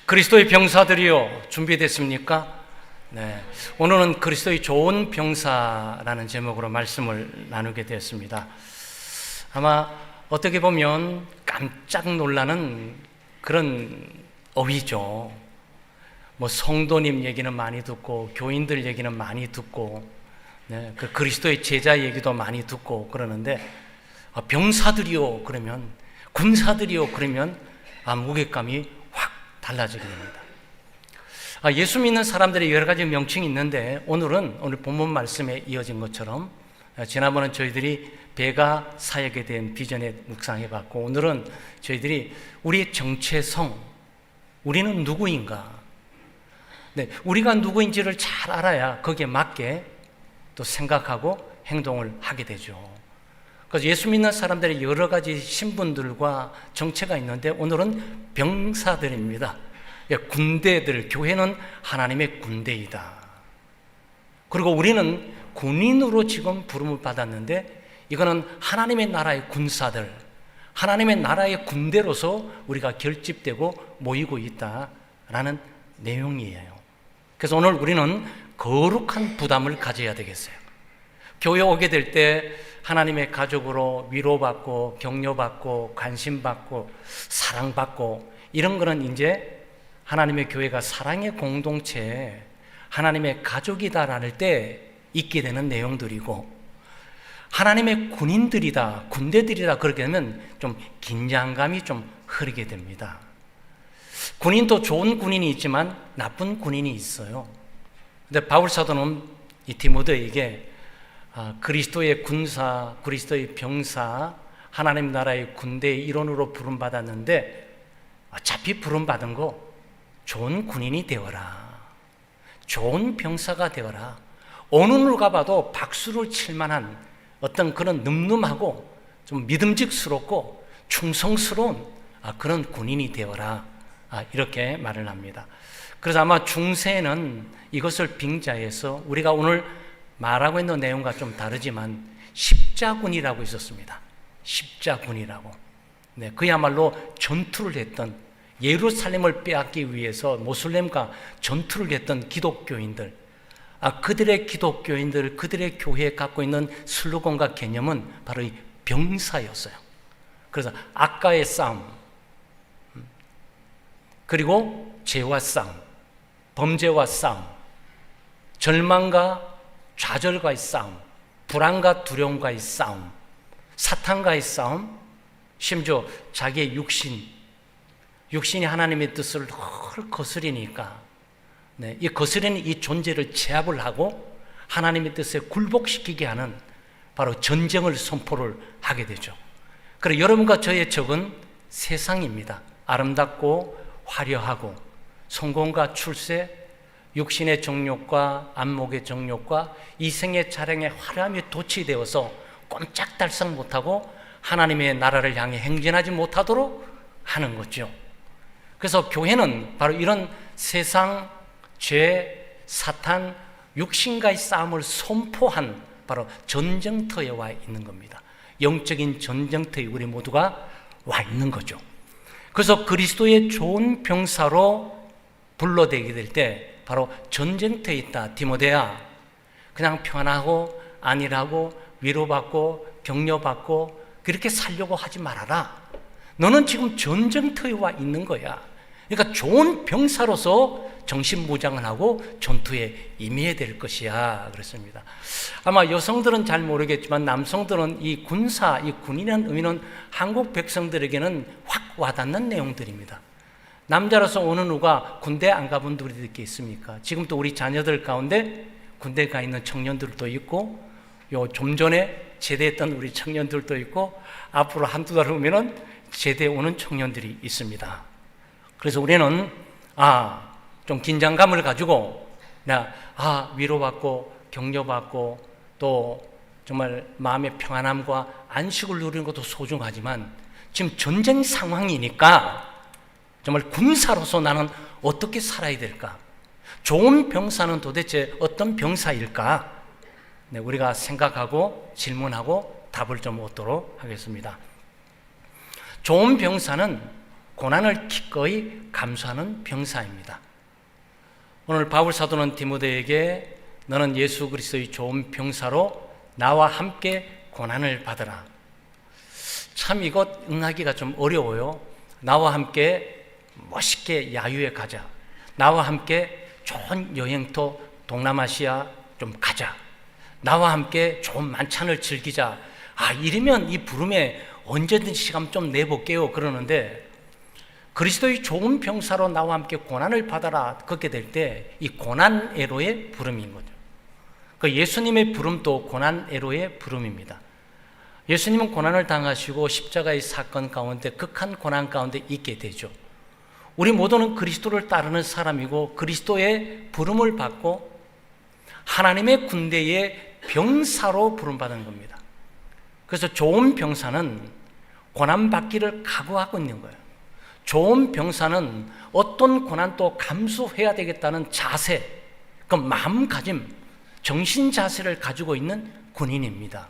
그리스도의 병사들이요, 준비됐습니까? 네, 오늘은 그리스도의 좋은 병사라는 제목으로 말씀을 나누게 되었습니다. 아마 어떻게 보면 깜짝 놀라는 그런 어휘죠. 성도님 얘기는 많이 듣고 교인들 얘기는 많이 듣고, 네, 그 그리스도의 제자 얘기도 많이 듣고 그러는데, 병사들이요 그러면, 군사들이요 그러면 무게감이 확 달라지게 됩니다. 예수 믿는 사람들의 여러 가지 명칭이 있는데, 오늘 본문 말씀에 이어진 것처럼 지난번은 저희들이 배가 사역에 대한 비전에 묵상해 봤고, 오늘은 저희들이 우리의 정체성, 우리는 누구인가, 네, 우리가 누구인지를 잘 알아야 거기에 맞게 또 생각하고 행동을 하게 되죠. 그래서 예수 믿는 사람들의 여러 가지 신분들과 정체가 있는데, 오늘은 병사들입니다. 군대들, 교회는 하나님의 군대이다. 그리고 우리는 군인으로 지금 부름을 받았는데, 이거는 하나님의 나라의 군사들, 하나님의 나라의 군대로서 우리가 결집되고 모이고 있다라는 내용이에요. 그래서 오늘 우리는 거룩한 부담을 가져야 되겠어요. 교회 오게 될 때 하나님의 가족으로 위로받고 격려받고 관심받고 사랑받고, 이런 거는 이제 하나님의 교회가 사랑의 공동체, 하나님의 가족이다라는 때 있게 되는 내용들이고, 하나님의 군인들이다, 군대들이다 그렇게 되면 좀 긴장감이 좀 흐르게 됩니다. 군인도 좋은 군인이 있지만 나쁜 군인이 있어요. 근데 바울 사도는 이 디모데에게 그리스도의 군사, 그리스도의 병사, 하나님 나라의 군대의 일원으로 부름받았는데, 어차피 부름받은 거 좋은 군인이 되어라, 좋은 병사가 되어라, 어느 누가 가봐도 박수를 칠 만한 어떤 그런 늠름하고 좀 믿음직스럽고 충성스러운 그런 군인이 되어라, 이렇게 말을 합니다. 그래서 아마 중세에는 이것을 빙자해서 우리가 오늘 말하고 있는 내용과 좀 다르지만 십자군이라고 있었습니다. 십자군이라고. 네, 그야말로 전투를 했던, 예루살렘을 빼앗기 위해서 모슬렘과 전투를 했던 기독교인들, 그들의 기독교인들, 그들의 교회에 갖고 있는 슬로건과 개념은 바로 이 병사였어요. 그래서 악과의 싸움, 그리고 죄와 싸움, 범죄와 싸움, 절망과 좌절과의 싸움, 불안과 두려움과의 싸움, 사탄과의 싸움, 심지어 자기의 육신이 하나님의 뜻을 늘 거스리니까, 네, 이 거스리는 이 존재를 제압을 하고 하나님의 뜻에 굴복시키게 하는 바로 전쟁을 선포를 하게 되죠. 그리고 여러분과 저의 적은 세상입니다. 아름답고 화려하고 성공과 출세, 육신의 정욕과 안목의 정욕과 이생의 자랑에 화려함이 도취되어서 꼼짝달싹 못하고 하나님의 나라를 향해 행진하지 못하도록 하는 거죠. 그래서 교회는 바로 이런 세상, 죄, 사탄, 육신과의 싸움을 선포한 바로 전쟁터에 와 있는 겁니다. 영적인 전쟁터에 우리 모두가 와 있는 거죠. 그래서 그리스도의 좋은 병사로 불러대게 될 때 바로 전쟁터에 있다. 디모데야, 그냥 편하고 안일하고 위로받고 격려받고 그렇게 살려고 하지 말아라. 너는 지금 전쟁터에 와 있는 거야. 그러니까 좋은 병사로서 정신무장을 하고 전투에 임해야 될 것이야, 그렇습니다. 아마 여성들은 잘 모르겠지만 남성들은 이 군사, 이 군인이라는 의미는 한국 백성들에게는 확 와닿는 내용들입니다. 남자로서 어느 누가 군대 안 가본 분들이 이렇게 있습니까? 지금 또 우리 자녀들 가운데 군대 가 있는 청년들도 있고, 좀 전에 제대했던 우리 청년들도 있고, 앞으로 한두 달 후면은 제대 오는 청년들이 있습니다. 그래서 우리는 좀 긴장감을 가지고 위로받고 격려받고 또 정말 마음의 평안함과 안식을 누리는 것도 소중하지만, 지금 전쟁 상황이니까 정말 군사로서 나는 어떻게 살아야 될까? 좋은 병사는 도대체 어떤 병사일까? 네, 우리가 생각하고 질문하고 답을 좀 얻도록 하겠습니다. 좋은 병사는 고난을 기꺼이 감수하는 병사입니다. 오늘 바울 사도는 디모데에게 너는 예수 그리스도의 좋은 병사로 나와 함께 고난을 받으라. 참 이것 응하기가 좀 어려워요. 나와 함께 멋있게 야유에 가자. 나와 함께 좋은 여행터 동남아시아 좀 가자. 나와 함께 좋은 만찬을 즐기자. 이러면 이 부름에 언제든지 시간 좀 내볼게요 그러는데, 그리스도의 좋은 병사로 나와 함께 고난을 받아라 그렇게 될 때 이 고난애로의 부름인 거죠. 그 예수님의 부름도 고난애로의 부름입니다. 예수님은 고난을 당하시고 십자가의 사건 가운데 극한 고난 가운데 있게 되죠. 우리 모두는 그리스도를 따르는 사람이고 그리스도의 부름을 받고 하나님의 군대의 병사로 부름받은 겁니다. 그래서 좋은 병사는 고난받기를 각오하고 있는 거예요. 좋은 병사는 어떤 고난도 감수해야 되겠다는 자세, 그 마음가짐, 정신 자세를 가지고 있는 군인입니다.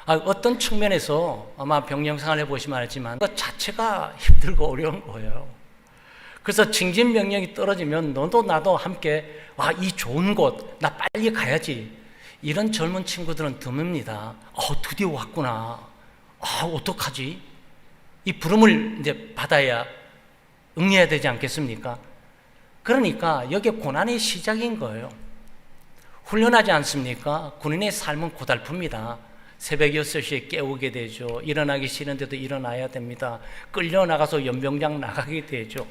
어떤 측면에서 아마 병영생활 해보시면 알지만 그 자체가 힘들고 어려운 거예요. 그래서 징진병력이 떨어지면 너도 나도 함께 이 좋은 곳 나 빨리 가야지, 이런 젊은 친구들은 드뭅니다. 드디어 왔구나. 어떡하지? 이 부름을 이제 받아야 응해야 되지 않겠습니까? 그러니까 여기에 고난의 시작인 거예요. 훈련하지 않습니까? 군인의 삶은 고달픕니다. 새벽 6시에 깨우게 되죠. 일어나기 싫은데도 일어나야 됩니다. 끌려나가서 연병장 나가게 되죠.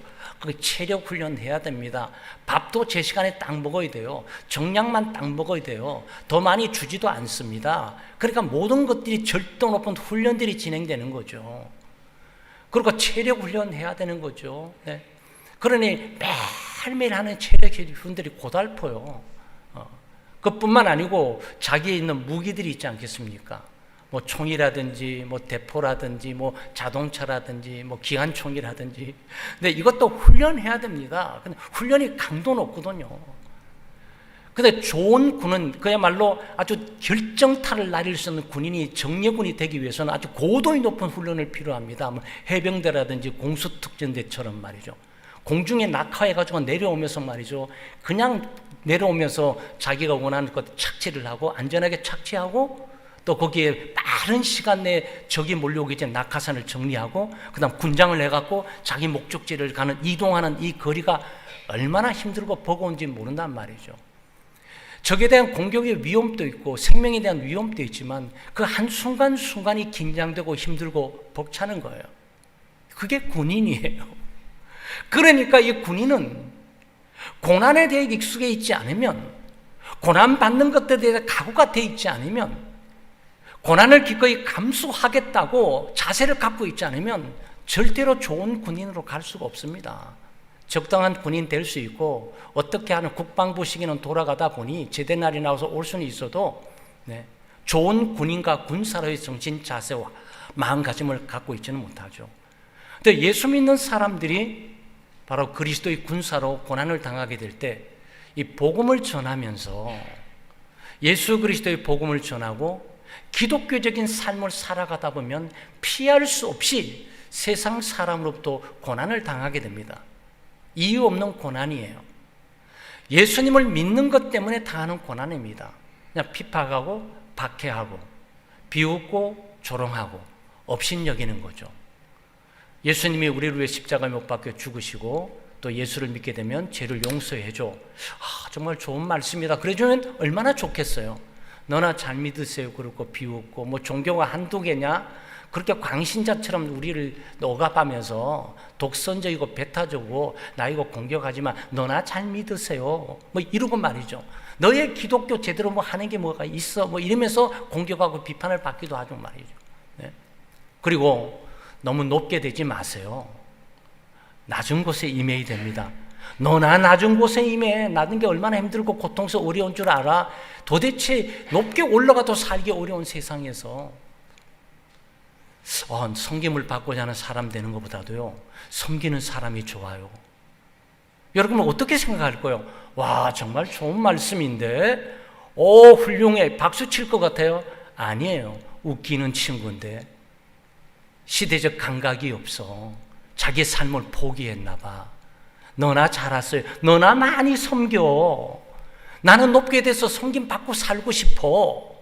체력 훈련해야 됩니다. 밥도 제 시간에 딱 먹어야 돼요. 정량만 딱 먹어야 돼요. 더 많이 주지도 않습니다. 그러니까 모든 것들이 절도 높은 훈련들이 진행되는 거죠. 그리고 체력 훈련해야 되는 거죠. 네. 그러니 매일매일 하는 체력 훈련들이 고달퍼요. 그뿐만 아니고 자기에 있는 무기들이 있지 않겠습니까? 뭐 총이라든지 뭐 대포라든지 뭐 자동차라든지 뭐 기관총이라든지. 근데 이것도 훈련해야 됩니다. 근데 훈련이 강도 높거든요. 근데 좋은 군은 그야말로 아주 결정타를 날릴 수 있는 군인이 정예군이 되기 위해서는 아주 고도의 높은 훈련을 필요합니다. 뭐 해병대라든지 공수특전대처럼 말이죠. 공중에 낙하해가지고 내려오면서 말이죠. 그냥 내려오면서 자기가 원하는 것 착지를 하고 안전하게 착지하고 또 거기에 빠른 시간 내에 적이 몰려오기 전에 낙하산을 정리하고 그다음 군장을 해갖고 자기 목적지를 가는 이동하는 이 거리가 얼마나 힘들고 버거운지 모른단 말이죠. 적에 대한 공격의 위험도 있고 생명에 대한 위험도 있지만 그 한순간순간이 긴장되고 힘들고 벅차는 거예요. 그게 군인이에요. 그러니까 이 군인은 고난에 대해 익숙해 있지 않으면, 고난받는 것들에 대해 각오가 되어 있지 않으면, 고난을 기꺼이 감수하겠다고 자세를 갖고 있지 않으면 절대로 좋은 군인으로 갈 수가 없습니다. 적당한 군인 될 수 있고 어떻게 하는 국방부 시기는 돌아가다 보니 제대 날이 나와서 올 수는 있어도 좋은 군인과 군사로의 정신 자세와 마음가짐을 갖고 있지는 못하죠. 근데 예수 믿는 사람들이 바로 그리스도의 군사로 고난을 당하게 될 때 이 복음을 전하면서 예수 그리스도의 복음을 전하고 기독교적인 삶을 살아가다 보면 피할 수 없이 세상 사람으로부터 고난을 당하게 됩니다. 이유 없는 고난이에요. 예수님을 믿는 것 때문에 당하는 고난입니다. 그냥 핍박하고 박해하고 비웃고 조롱하고 업신여기는 거죠. 예수님이 우리를 위해 십자가에 못 박혀 죽으시고 또 예수를 믿게 되면 죄를 용서해줘. 정말 좋은 말씀이다. 그래주면 얼마나 좋겠어요. 너나 잘 믿으세요. 그러고 비웃고 뭐 종교가 한두 개냐? 그렇게 광신자처럼 우리를 억압하면서 독선적이고 배타적이고 나 이거 공격하지만 너나 잘 믿으세요. 뭐 이러고 말이죠. 너의 기독교 제대로 뭐 하는 게 뭐가 있어? 뭐 이러면서 공격하고 비판을 받기도 하죠 말이죠. 네. 그리고 너무 높게 되지 마세요. 낮은 곳에 임해야 됩니다. 너나 낮은 곳에 임해. 낮은 게 얼마나 힘들고 고통스러워 어려운 줄 알아? 도대체 높게 올라가도 살기 어려운 세상에서 섬김을 받고자 하는 사람 되는 것보다도요 섬기는 사람이 좋아요. 여러분은 어떻게 생각할 거예요? 와, 정말 좋은 말씀인데 훌륭해, 박수 칠 것 같아요? 아니에요. 웃기는 친구인데 시대적 감각이 없어. 자기 삶을 포기했나 봐. 너나 잘했어요. 너나 많이 섬겨. 나는 높게 돼서 섬김 받고 살고 싶어.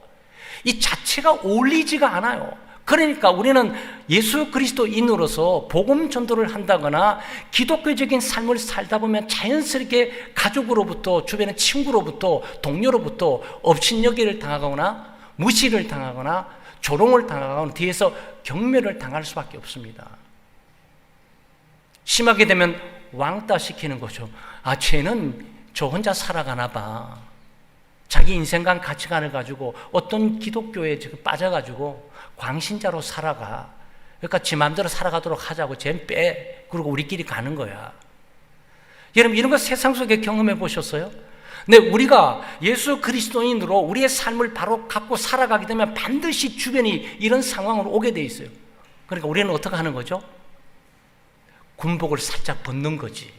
이 자체가 어울리지가 않아요. 그러니까 우리는 예수 그리스도인으로서 복음 전도를 한다거나 기독교적인 삶을 살다 보면 자연스럽게 가족으로부터, 주변의 친구로부터, 동료로부터 업신여기를 당하거나 무시를 당하거나 조롱을 당하거나 뒤에서 경멸을 당할 수밖에 없습니다. 심하게 되면 왕따 시키는 거죠. 아, 쟤는 저 혼자 살아가나 봐. 자기 인생관 가치관을 가지고 어떤 기독교에 지금 빠져가지고 광신자로 살아가. 그러니까 지 마음대로 살아가도록 하자고 쟤는 빼. 그리고 우리끼리 가는 거야. 여러분 이런 거 세상 속에 경험해 보셨어요? 근데 우리가 예수 그리스도인으로 우리의 삶을 바로 갖고 살아가게 되면 반드시 주변이 이런 상황으로 오게 돼 있어요. 그러니까 우리는 어떻게 하는 거죠? 군복을 살짝 벗는 거지.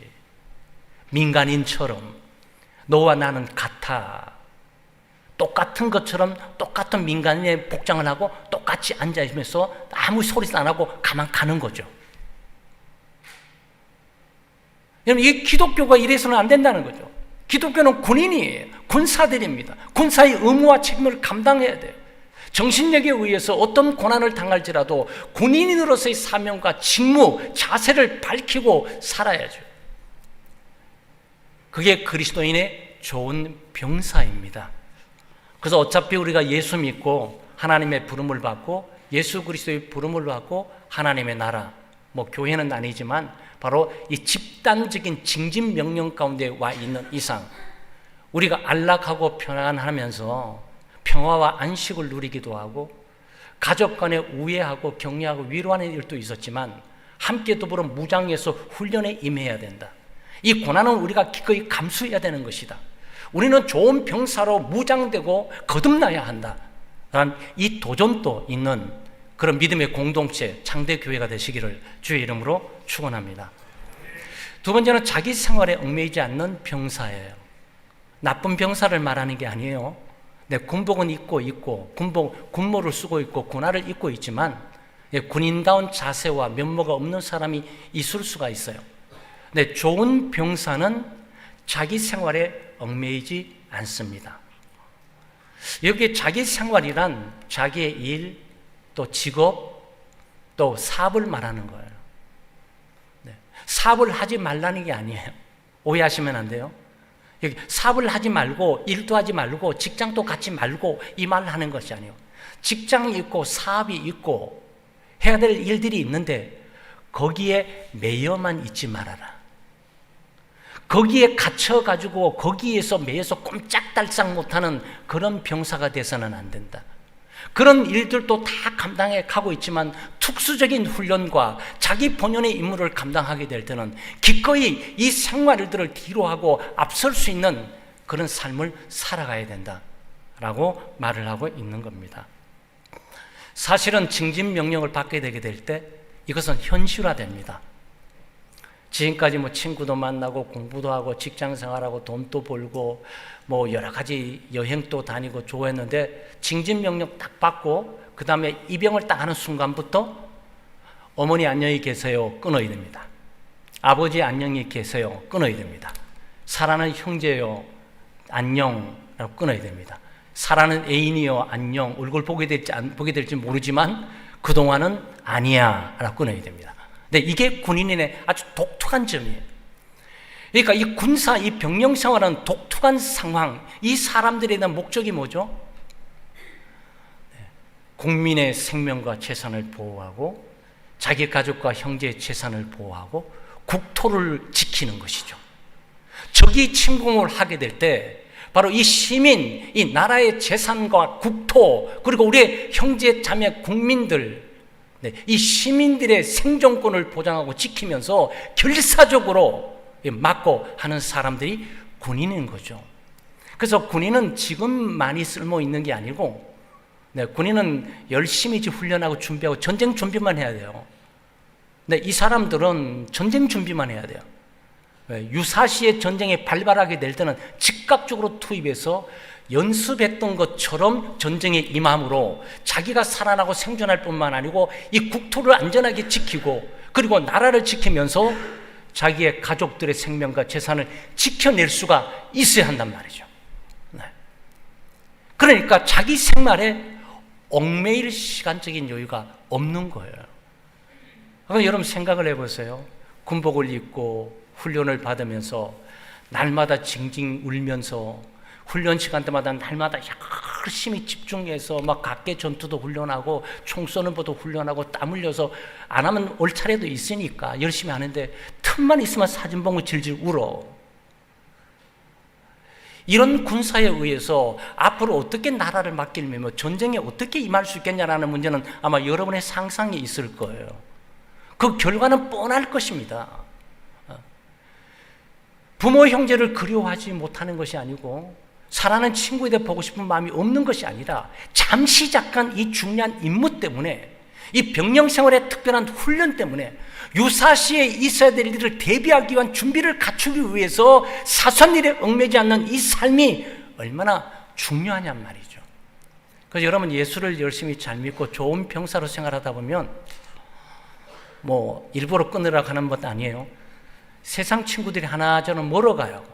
민간인처럼 너와 나는 같아. 똑같은 것처럼 똑같은 민간인의 복장을 하고 똑같이 앉아있으면서 아무 소리도 안 하고 가만 가는 거죠. 여러분, 이 기독교가 이래서는 안 된다는 거죠. 기독교는 군인이에요. 군사들입니다. 군사의 의무와 책임을 감당해야 돼요. 정신력에 의해서 어떤 고난을 당할지라도 군인으로서의 사명과 직무, 자세를 밝히고 살아야죠. 그게 그리스도인의 좋은 병사입니다. 그래서 어차피 우리가 예수 믿고 하나님의 부름을 받고 예수 그리스도의 부름을 받고 하나님의 나라, 뭐 교회는 아니지만 바로 이 집단적인 징집 명령 가운데 와 있는 이상 우리가 안락하고 편안하면서 평화와 안식을 누리기도 하고 가족 간에 우애하고 격려하고 위로하는 일도 있었지만 함께 더불어 무장해서 훈련에 임해야 된다. 이 고난은 우리가 기꺼이 감수해야 되는 것이다. 우리는 좋은 병사로 무장되고 거듭나야 한다. 라는 이 도전도 있는 그런 믿음의 공동체, 창대교회가 되시기를 주의 이름으로 축원합니다. 두 번째는 자기 생활에 얽매이지 않는 병사예요. 나쁜 병사를 말하는 게 아니에요. 네, 군복은 입고 있고 군모를 쓰고 있고 군화를 입고 있지만 군인다운 자세와 면모가 없는 사람이 있을 수가 있어요. 네, 좋은 병사는 자기 생활에 얽매이지 않습니다. 여기 자기 생활이란 자기의 일, 또 직업, 또 사업을 말하는 거예요. 네, 사업을 하지 말라는 게 아니에요. 오해하시면 안 돼요. 여기 사업을 하지 말고 일도 하지 말고 직장도 갖지 말고 이 말을 하는 것이 아니에요. 직장이 있고 사업이 있고 해야 될 일들이 있는데 거기에 매여만 있지 말아라. 거기에 갇혀가지고 거기에서 매여서 꼼짝달싹 못하는 그런 병사가 돼서는 안 된다. 그런 일들도 다 감당해 가고 있지만 특수적인 훈련과 자기 본연의 임무를 감당하게 될 때는 기꺼이 이 생활들을 뒤로하고 앞설 수 있는 그런 삶을 살아가야 된다라고 말을 하고 있는 겁니다. 사실은 징집 명령을 받게 되게 될 때 이것은 현실화됩니다. 지금까지 뭐 친구도 만나고 공부도 하고 직장 생활하고 돈도 벌고 뭐 여러 가지 여행도 다니고 좋아했는데 징집 명령 딱 받고 그 다음에 입영을 딱 하는 순간부터 어머니 안녕히 계세요 끊어야 됩니다. 아버지 안녕히 계세요 끊어야 됩니다. 사랑하는 형제요 안녕라고 끊어야 됩니다. 사랑하는 애인이요 안녕. 얼굴 보게 될지 모르지만 그동안은 아니야 라고 끊어야 됩니다. 근데 이게 군인의 아주 독특한 점이에요. 그러니까 이 군사, 이 병영 생활은 독특한 상황, 이 사람들에 대한 목적이 뭐죠? 국민의 생명과 재산을 보호하고 자기 가족과 형제의 재산을 보호하고 국토를 지키는 것이죠. 적이 침공을 하게 될 때 바로 이 시민, 이 나라의 재산과 국토 그리고 우리의 형제 자매 국민들 이 시민들의 생존권을 보장하고 지키면서 결사적으로 막고 하는 사람들이 군인인 거죠. 그래서 군인은 지금 많이 쓸모 있는 게 아니고 군인은 열심히 훈련하고 준비하고 전쟁 준비만 해야 돼요. 근데 이 사람들은 전쟁 준비만 해야 돼요. 유사시에 전쟁에 발발하게 될 때는 즉각적으로 투입해서 연습했던 것처럼 전쟁에 임함으로 자기가 살아나고 생존할 뿐만 아니고 이 국토를 안전하게 지키고 그리고 나라를 지키면서 자기의 가족들의 생명과 재산을 지켜낼 수가 있어야 한단 말이죠. 네. 그러니까 자기 생활에 얽매일 시간적인 여유가 없는 거예요. 그럼 여러분 생각을 해보세요. 군복을 입고 훈련을 받으면서 날마다 징징 울면서 훈련 시간 때마다 날마다 열심히 집중해서 막 각계 전투도 훈련하고 총 쏘는 것도 훈련하고 땀 흘려서 안 하면 올 차례도 있으니까 열심히 하는데 틈만 있으면 사진 보고 질질 울어. 이런 군사에 의해서 앞으로 어떻게 나라를 맡기려면 전쟁에 어떻게 임할 수 있겠냐라는 문제는 아마 여러분의 상상에 있을 거예요. 그 결과는 뻔할 것입니다. 부모 형제를 그리워하지 못하는 것이 아니고 사랑하는 친구에 대해 보고 싶은 마음이 없는 것이 아니라 잠시 잠깐 이 중요한 임무 때문에 이 병영 생활의 특별한 훈련 때문에 유사시에 있어야 될 일을 대비하기 위한 준비를 갖추기 위해서 사소한 일에 얽매지 않는 이 삶이 얼마나 중요하냔 말이죠. 그래서 여러분 예수를 열심히 잘 믿고 좋은 병사로 생활하다 보면 뭐 일부러 끊으라고 하는 것 아니에요. 세상 친구들이 하나 저는 멀어가요.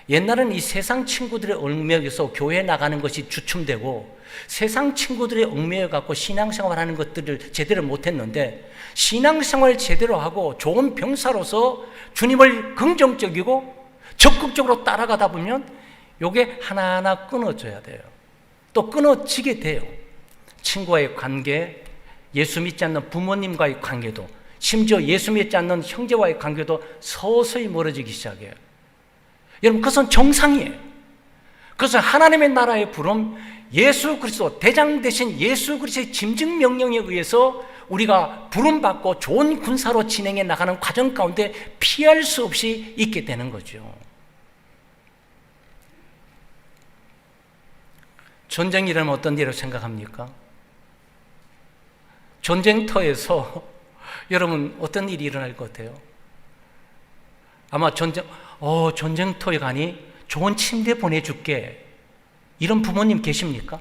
옛날에는 이 세상 친구들의 얽매여서 교회 나가는 것이 주춤되고 세상 친구들의 얽매여 갖고 신앙생활하는 것들을 제대로 못했는데 신앙생활 제대로 하고 좋은 병사로서 주님을 긍정적이고 적극적으로 따라가다 보면 이게 하나하나 끊어져야 돼요. 또 끊어지게 돼요. 친구와의 관계, 예수 믿지 않는 부모님과의 관계도, 심지어 예수 믿지 않는 형제와의 관계도 서서히 멀어지기 시작해요. 여러분 그것은 정상이에요. 그래서 하나님의 나라의 부름, 예수 그리스도 대장 대신 예수 그리스도의 짐승 명령에 의해서 우리가 부름받고 좋은 군사로 진행해 나가는 과정 가운데 피할 수 없이 있게 되는 거죠. 전쟁이라면 어떤 일이라고 생각합니까? 전쟁터에서 여러분 어떤 일이 일어날 것 같아요? 아마 전쟁터에 가니 좋은 침대 보내줄게 이런 부모님 계십니까?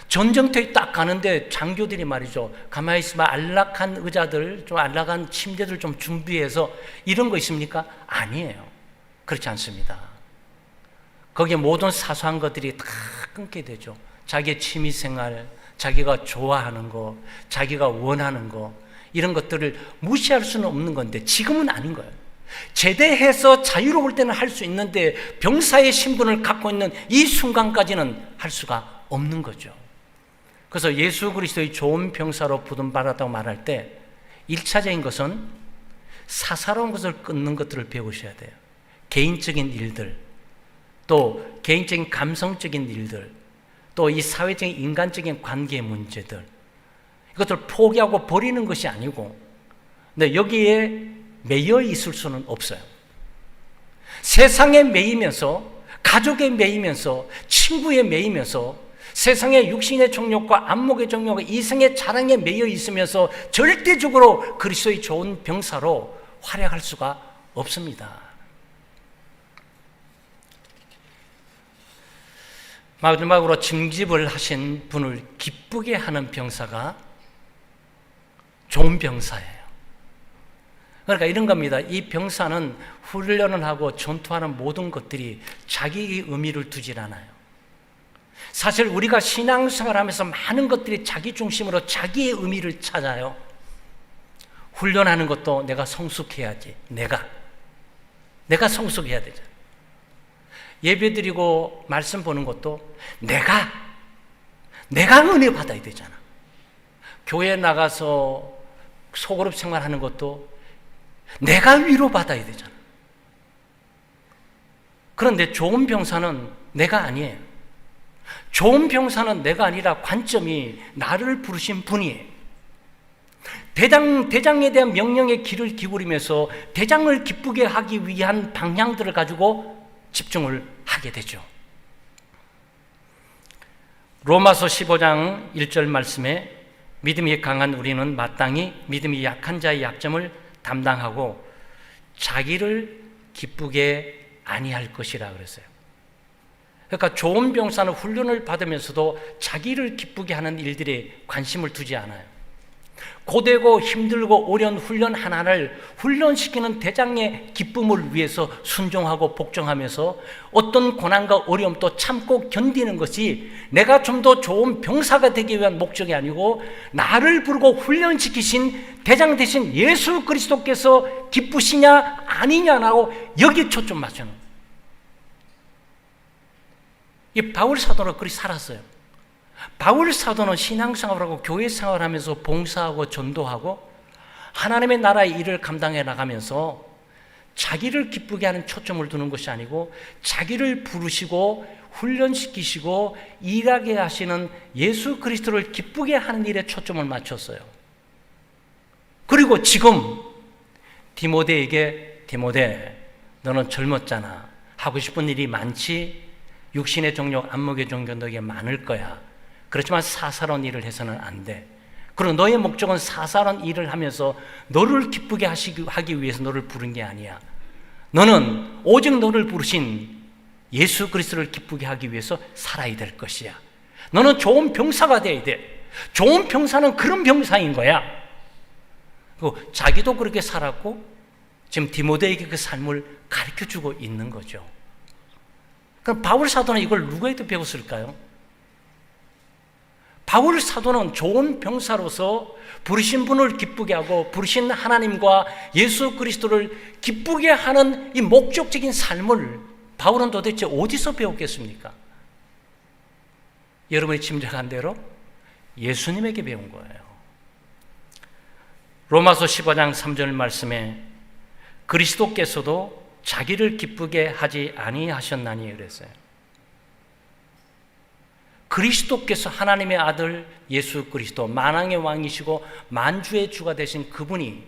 전쟁터에 딱 가는데 장교들이 말이죠, 가만히 있으면 안락한 의자들, 좀 안락한 침대들 좀 준비해서 이런 거 있습니까? 아니에요. 그렇지 않습니다. 거기에 모든 사소한 것들이 다 끊게 되죠. 자기의 취미생활, 자기가 좋아하는 거, 자기가 원하는 거, 이런 것들을 무시할 수는 없는 건데 지금은 아닌 거예요. 제대해서 자유로울 때는 할 수 있는데 병사의 신분을 갖고 있는 이 순간까지는 할 수가 없는 거죠. 그래서 예수 그리스도의 좋은 병사로 부름받았다고 말할 때 1차적인 것은 사사로운 것을 끊는 것들을 배우셔야 돼요. 개인적인 일들, 또 개인적인 감성적인 일들, 또 이 사회적인 인간적인 관계의 문제들, 이것들을 포기하고 버리는 것이 아니고, 근데 여기에 매여 있을 수는 없어요. 세상에 매이면서, 가족에 매이면서, 친구에 매이면서, 세상의 육신의 정욕과 안목의 정욕과 이성의 자랑에 매여 있으면서 절대적으로 그리스도의 좋은 병사로 활약할 수가 없습니다. 마지막으로 징집을 하신 분을 기쁘게 하는 병사가 좋은 병사예요. 그러니까 이런 겁니다. 이 병사는 훈련을 하고 전투하는 모든 것들이 자기의 의미를 두질 않아요. 사실 우리가 신앙생활하면서 많은 것들이 자기 중심으로 자기의 의미를 찾아요. 훈련하는 것도 내가 성숙해야지. 내가 성숙해야 되잖아. 예배드리고 말씀 보는 것도 내가 은혜 받아야 되잖아. 교회 나가서 소그룹 생활하는 것도 내가 위로받아야 되잖아. 그런데 좋은 병사는 내가 아니에요. 좋은 병사는 내가 아니라 관점이 나를 부르신 분이에요. 대장에 대한 명령에 귀를 기울이면서 대장을 기쁘게 하기 위한 방향들을 가지고 집중을 하게 되죠. 로마서 15장 1절 말씀에 믿음이 강한 우리는 마땅히 믿음이 약한 자의 약점을 담당하고 자기를 기쁘게 아니할 것이라 그랬어요. 그러니까 좋은 병사는 훈련을 받으면서도 자기를 기쁘게 하는 일들에 관심을 두지 않아요. 고되고 힘들고 어려운 훈련 하나를 훈련시키는 대장의 기쁨을 위해서 순종하고 복종하면서 어떤 고난과 어려움도 참고 견디는 것이 내가 좀 더 좋은 병사가 되기 위한 목적이 아니고 나를 부르고 훈련시키신 대장 되신 예수 그리스도께서 기쁘시냐 아니냐라고 여기 초점 맞추는 거예요. 이 바울 사도는 그렇게 살았어요. 바울 사도는 신앙생활하고 교회 생활하면서 봉사하고 전도하고 하나님의 나라의 일을 감당해 나가면서 자기를 기쁘게 하는 초점을 두는 것이 아니고 자기를 부르시고 훈련시키시고 일하게 하시는 예수 그리스도를 기쁘게 하는 일에 초점을 맞췄어요. 그리고 지금 디모데에게 디모데 너는 젊었잖아. 하고 싶은 일이 많지. 육신의 종력, 안목의 종교 너에게 많을 거야. 그렇지만 사사로운 일을 해서는 안 돼. 그리고 너의 목적은 사사로운 일을 하면서 너를 기쁘게 하기 위해서 너를 부른 게 아니야. 너는 오직 너를 부르신 예수 그리스도를 기쁘게 하기 위해서 살아야 될 것이야. 너는 좋은 병사가 돼야 돼. 좋은 병사는 그런 병사인 거야. 그리고 자기도 그렇게 살았고 지금 디모데에게 그 삶을 가르쳐주고 있는 거죠. 그럼 바울 사도는 이걸 누구에게 배웠을까요? 바울 사도는 좋은 병사로서 부르신 분을 기쁘게 하고 부르신 하나님과 예수 그리스도를 기쁘게 하는 이 목적적인 삶을 바울은 도대체 어디서 배웠겠습니까? 여러분이 짐작한 대로 예수님에게 배운 거예요. 로마서 15장 3절 말씀에 그리스도께서도 자기를 기쁘게 하지 아니하셨나니 그랬어요. 그리스도께서 하나님의 아들 예수 그리스도 만왕의 왕이시고 만주의 주가 되신 그분이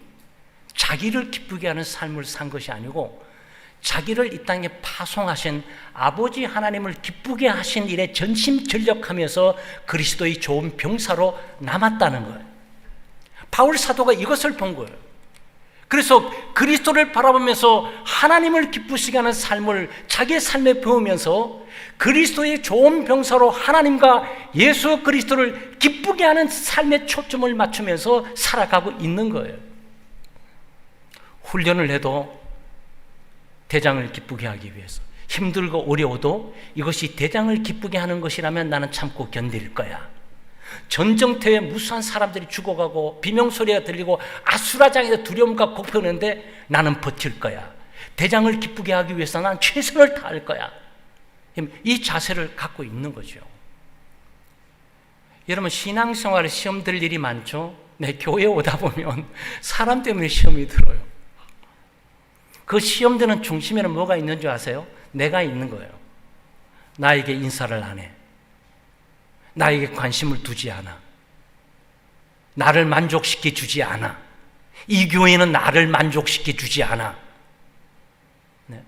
자기를 기쁘게 하는 삶을 산 것이 아니고 자기를 이 땅에 파송하신 아버지 하나님을 기쁘게 하신 일에 전심전력하면서 그리스도의 좋은 병사로 남았다는 거예요. 바울 사도가 이것을 본 거예요. 그래서 그리스도를 바라보면서 하나님을 기쁘시게 하는 삶을 자기의 삶에 배우면서 그리스도의 좋은 병사로 하나님과 예수 그리스도를 기쁘게 하는 삶에 초점을 맞추면서 살아가고 있는 거예요. 훈련을 해도 대장을 기쁘게 하기 위해서 힘들고 어려워도 이것이 대장을 기쁘게 하는 것이라면 나는 참고 견딜 거야. 전쟁터에 무수한 사람들이 죽어가고 비명소리가 들리고 아수라장에서 두려움과 공포였는데 나는 버틸 거야. 대장을 기쁘게 하기 위해서 난 최선을 다할 거야. 이 자세를 갖고 있는 거죠. 여러분 신앙생활에 시험 들 일이 많죠. 내 교회 오다 보면 사람 때문에 시험이 들어요. 그 시험 드는 중심에는 뭐가 있는 줄 아세요? 내가 있는 거예요. 나에게 인사를 안 해. 나에게 관심을 두지 않아. 나를 만족시켜 주지 않아. 이 교회는 나를 만족시켜 주지 않아. 네.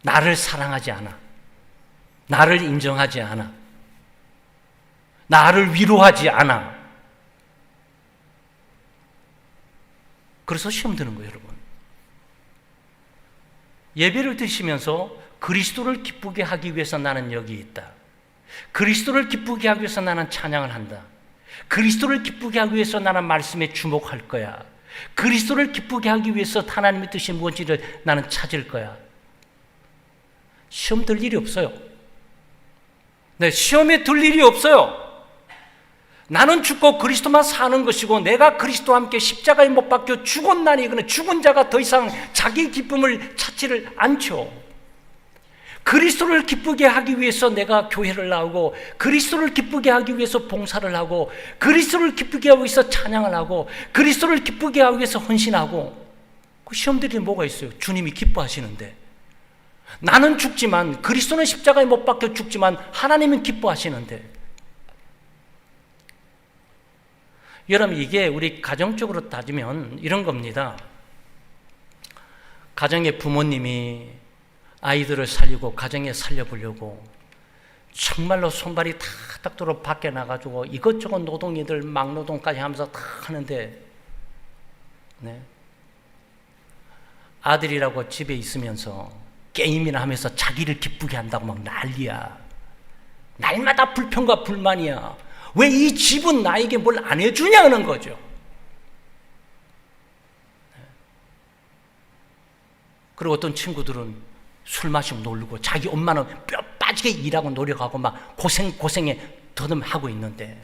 나를 사랑하지 않아. 나를 인정하지 않아. 나를 위로하지 않아. 그래서 시험 드는 거예요, 여러분. 예배를 드시면서 그리스도를 기쁘게 하기 위해서 나는 여기 있다. 그리스도를 기쁘게 하기 위해서 나는 찬양을 한다. 그리스도를 기쁘게 하기 위해서 나는 말씀에 주목할 거야. 그리스도를 기쁘게 하기 위해서 하나님의 뜻이 무엇인지를 나는 찾을 거야. 시험 들 일이 없어요. 네, 시험에 들 일이 없어요. 나는 죽고 그리스도만 사는 것이고 내가 그리스도와 함께 십자가에 못 박혀 죽었나니 그는 죽은 자가 더 이상 자기 기쁨을 찾지를 않죠. 그리스도를 기쁘게 하기 위해서 내가 교회를 나오고 그리스도를 기쁘게 하기 위해서 봉사를 하고 그리스도를 기쁘게 하기 위해서 찬양을 하고 그리스도를 기쁘게 하기 위해서 헌신하고 그 시험들이 뭐가 있어요? 주님이 기뻐하시는데 나는 죽지만 그리스도는 십자가에 못 박혀 죽지만 하나님은 기뻐하시는데 여러분 이게 우리 가정적으로 따지면 이런 겁니다. 가정의 부모님이 아이들을 살리고 가정에 살려보려고 정말로 손발이 다 닦도록 밖에 나가지고 이것저것 노동이들 막노동까지 하면서 다 하는데 네. 아들이라고 집에 있으면서 게임이나 하면서 자기를 기쁘게 한다고 막 난리야. 날마다 불평과 불만이야. 왜 이 집은 나에게 뭘 안 해주냐는 거죠. 그리고 어떤 친구들은 술 마시고 놀고 자기 엄마는 뼈 빠지게 일하고 노력하고 막 고생에 더듬하고 있는데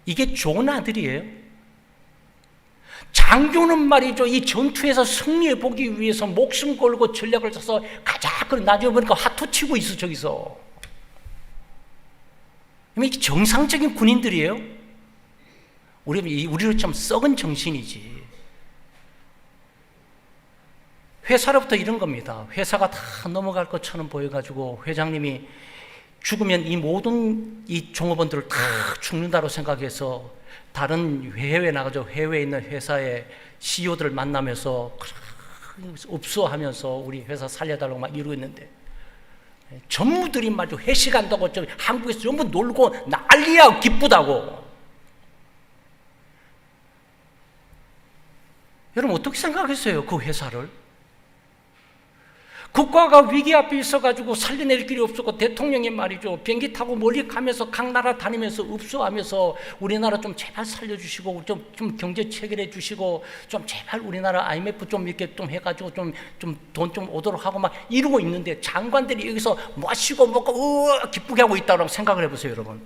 이게 좋은 아들이에요? 장교는 말이죠, 이 전투에서 승리해 보기 위해서 목숨 걸고 전략을 짜서 가자. 그래 나중에 보니까 화투 치고 있어 저기서. 이게 정상적인 군인들이에요? 우리로 좀 썩은 정신이지. 회사로부터 이런 겁니다. 회사가 다 넘어갈 것처럼 보여가지고 회장님이 죽으면 이 모든 이 종업원들을 다 죽는다고 생각해서 다른 해외에 나가서 해외에 있는 회사의 CEO들을 만나면서 읍소하면서 우리 회사 살려달라고 막 이러고 있는데 전무들이 말이죠, 회식한다고 저 한국에서 전부 놀고 난리야 기쁘다고. 여러분 어떻게 생각했어요? 그 회사를? 국가가 위기 앞에 있어가지고 살려낼 길이 없었고 대통령이 말이죠, 비행기 타고 멀리 가면서 각 나라 다니면서 읍소하면서 우리나라 좀 제발 살려주시고 좀 경제 체결해 주시고 좀 제발 우리나라 IMF 좀 이렇게 좀 해가지고 좀 돈 좀 오도록 하고 막 이러고 있는데 장관들이 여기서 마시고 먹고 기쁘게 하고 있다고 생각을 해보세요. 여러분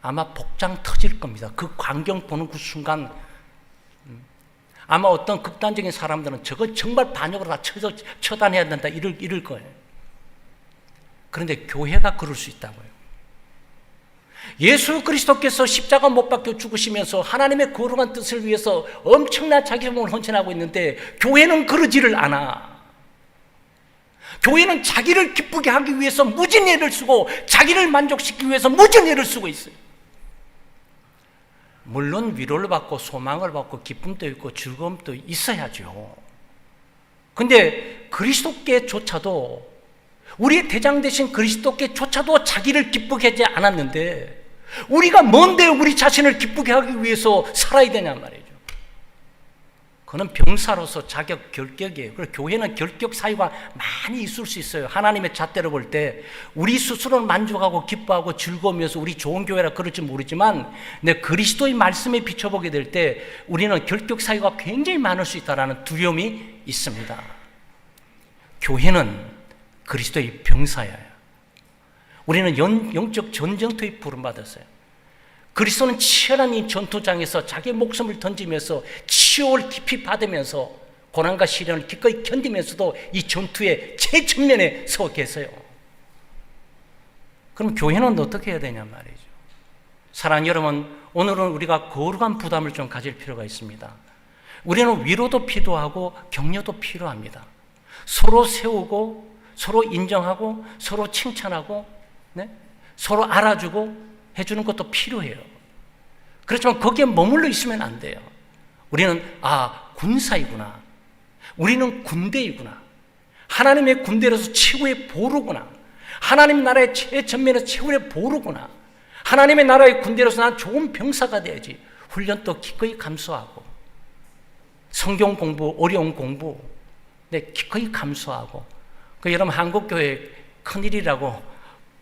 아마 복장 터질 겁니다. 그 광경 보는 그 순간 아마 어떤 극단적인 사람들은 저거 정말 반역으로 다 처단해야 된다 이럴 거예요. 그런데 교회가 그럴 수 있다고요. 예수 그리스도께서 십자가 못 박혀 죽으시면서 하나님의 거룩한 뜻을 위해서 엄청난 자기 몸을 헌신하고 있는데 교회는 그러지를 않아. 교회는 자기를 기쁘게 하기 위해서 무진 애를 쓰고 자기를 만족시키기 위해서 무진 애를 쓰고 있어요. 물론 위로를 받고 소망을 받고 기쁨도 있고 즐거움도 있어야죠. 근데 그리스도께조차도 우리의 대장 되신 그리스도께조차도 자기를 기쁘게 하지 않았는데 우리가 뭔데 우리 자신을 기쁘게 하기 위해서 살아야 되냐 말이죠. 그는 병사로서 자격 결격이에요. 그리고 교회는 결격 사유가 많이 있을 수 있어요. 하나님의 잣대로 볼 때 우리 스스로는 만족하고 기뻐하고 즐거우면서 우리 좋은 교회라 그럴지 모르지만 내 그리스도의 말씀에 비춰보게 될 때 우리는 결격 사유가 굉장히 많을 수 있다는 두려움이 있습니다. 교회는 그리스도의 병사예요. 우리는 영적 전쟁터에 부름받았어요. 그리스도는 치열한 이 전투장에서 자기의 목숨을 던지면서 치욕을 깊이 받으면서 고난과 시련을 기꺼이 견디면서도 이 전투의 최전면에 서 계세요. 그럼 교회는 어떻게 해야 되냐 말이죠. 사랑하는 여러분, 오늘은 우리가 거룩한 부담을 좀 가질 필요가 있습니다. 우리는 위로도 필요하고 격려도 필요합니다. 서로 세우고 서로 인정하고 서로 칭찬하고 서로 알아주고 해주는 것도 필요해요. 그렇지만 거기에 머물러 있으면 안 돼요. 우리는 군사이구나. 우리는 군대이구나. 하나님의 군대로서 최고의 보루구나. 하나님 나라의 최전면에서 최고의 보루구나. 하나님의 나라의 군대로서 난 좋은 병사가 돼야지. 훈련도 기꺼이 감수하고 성경 공부, 어려운 공부 기꺼이 감수하고 여러분 한국교회 큰일이라고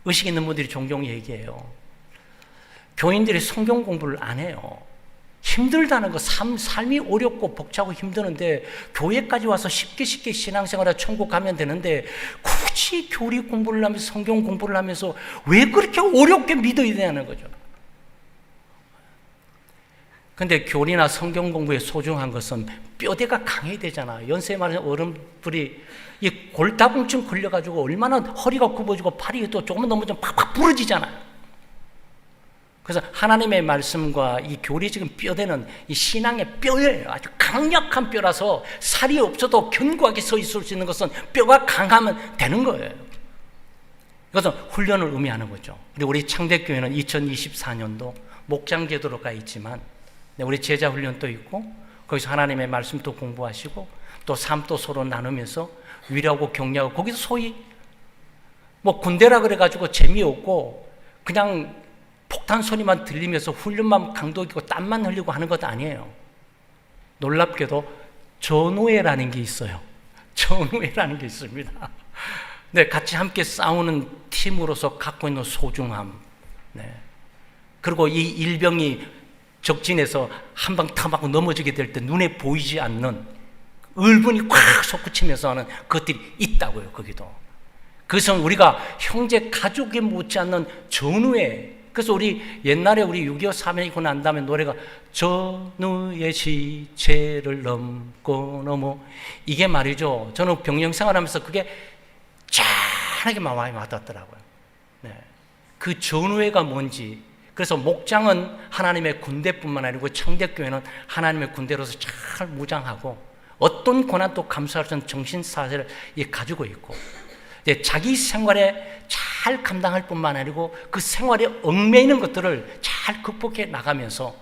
의식 있는 분들이 종종 얘기해요. 교인들이 성경 공부를 안 해요. 힘들다는 거, 삶이 어렵고 벅차고 힘드는데 교회까지 와서 쉽게 신앙생활에 천국 가면 되는데 굳이 교리 공부를 하면서 성경 공부를 하면서 왜 그렇게 어렵게 믿어야 되냐는 거죠. 근데 교리나 성경 공부에 소중한 것은 뼈대가 강해야 되잖아. 연세 많은 어른들이 이 골다공증 걸려가지고 얼마나 허리가 굽어지고 팔이 또 조금만 넘어지면 팍팍 부러지잖아요. 그래서 하나님의 말씀과 이 교리 지금 뼈대는 이 신앙의 뼈예요. 아주 강력한 뼈라서 살이 없어도 견고하게 서 있을 수 있는 것은 뼈가 강하면 되는 거예요. 이것은 훈련을 의미하는 거죠. 우리 창대교회는 2024년도 목장 제도로가 있지만 우리 제자 훈련도 있고 거기서 하나님의 말씀도 공부하시고 또 삶도 서로 나누면서 위로하고 격려하고 거기서 소위 군대라 그래가지고 재미없고 그냥 폭탄 소리만 들리면서 훈련만 강도 있고 땀만 흘리고 하는 것도 아니에요. 놀랍게도 전우회라는 게 있어요. 전우회라는 게 있습니다. 네, 같이 함께 싸우는 팀으로서 갖고 있는 소중함. 네. 그리고 이 일병이 적진에서 한 방 탐하고 넘어지게 될 때 눈에 보이지 않는 울분이 꽉 솟구치면서 하는 것들이 있다고요, 거기도. 그것은 우리가 형제 가족에 못지않는 전우의, 그래서 우리 옛날에 우리 6.25 사명이고 난 다음에 노래가 전우의 시체를 넘고 넘어, 이게 말이죠. 저는 병영 생활하면서 그게 짠하게 마음에 와닿더라고요. 네. 그 전우회가 뭔지. 그래서 목장은 하나님의 군대뿐만 아니고 청대교회는 하나님의 군대로서 잘 무장하고 어떤 고난도 감수할 수 있는 정신사세를 가지고 있고, 자기 생활에 잘 감당할 뿐만 아니고 그 생활에 얽매이는 것들을 잘 극복해 나가면서,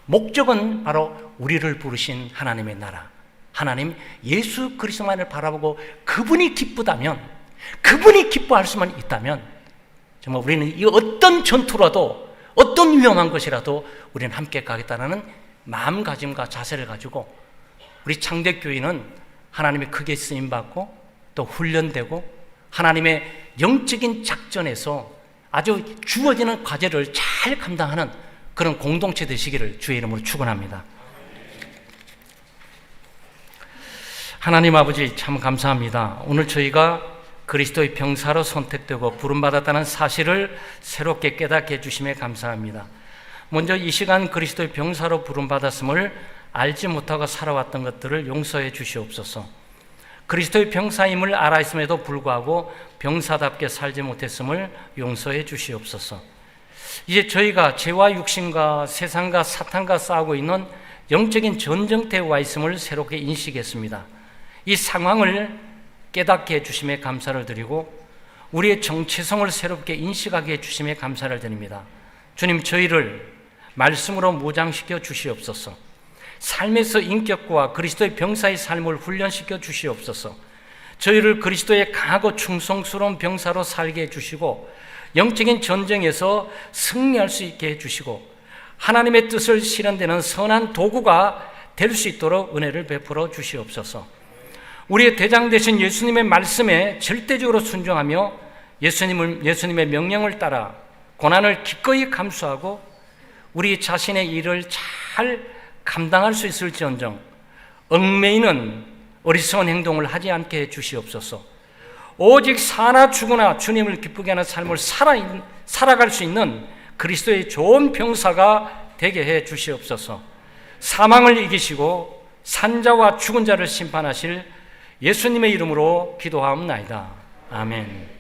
목적은 바로 우리를 부르신 하나님의 나라, 하나님 예수 그리스도만을 바라보고 그분이 기쁘다면, 그분이 기뻐할 수만 있다면 정말 우리는 이 어떤 전투라도, 어떤 위험한 것이라도 우리는 함께 가겠다는 마음가짐과 자세를 가지고, 우리 창대교회는 하나님의 크게 쓰임받고 또 훈련되고 하나님의 영적인 작전에서 아주 주어지는 과제를 잘 감당하는 그런 공동체 되시기를 주의 이름으로 축원합니다. 하나님 아버지, 참 감사합니다. 오늘 저희가 그리스도의 병사로 선택되고 부름받았다는 사실을 새롭게 깨닫게 해주심에 감사합니다. 먼저 이 시간 그리스도의 병사로 부름받았음을 알지 못하고 살아왔던 것들을 용서해 주시옵소서. 그리스도의 병사임을 알아 있음에도 불구하고 병사답게 살지 못했음을 용서해 주시옵소서. 이제 저희가 죄와 육신과 세상과 사탄과 싸우고 있는 영적인 전쟁터에 와 있음을 새롭게 인식했습니다. 이 상황을 깨닫게 해주심에 감사를 드리고 우리의 정체성을 새롭게 인식하게 해주심에 감사를 드립니다. 주님, 저희를 말씀으로 무장시켜 주시옵소서. 삶에서 인격과 그리스도의 병사의 삶을 훈련시켜 주시옵소서. 저희를 그리스도의 강하고 충성스러운 병사로 살게 해주시고 영적인 전쟁에서 승리할 수 있게 해주시고 하나님의 뜻을 실현되는 선한 도구가 될 수 있도록 은혜를 베풀어 주시옵소서. 우리의 대장 되신 예수님의 말씀에 절대적으로 순종하며 예수님의 명령을 따라 고난을 기꺼이 감수하고 우리 자신의 일을 잘 감당할 수 있을지언정 얽매이는 어리석은 행동을 하지 않게 해 주시옵소서. 오직 사나 죽으나 주님을 기쁘게 하는 삶을 살아갈 수 있는 그리스도의 좋은 병사가 되게 해 주시옵소서. 사망을 이기시고 산자와 죽은 자를 심판하실 예수님의 이름으로 기도하옵나이다. 아멘.